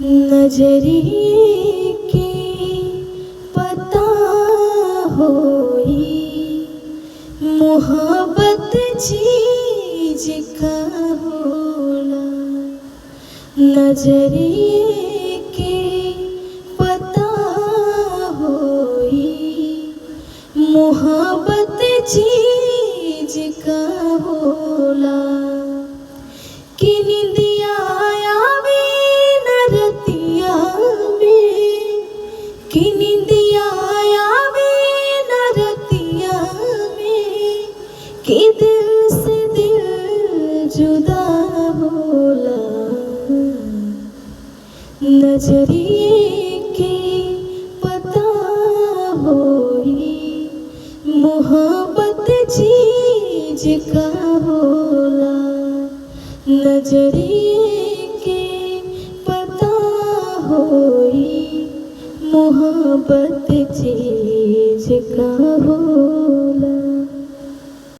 नजरिए के पता होई मोहब्बत चीज का होला। नजरिए के पता होई मोहब्बत चीज का होला। कि निंदिया आवे न रतिया में, कि निंदिया आवे न रतिया में, कि दिल से दिल जुदा होला। नजरिए के पता होई मोहब्बत चीज का होला। नजरिए के पता होई मोहब्बत चीज का होला।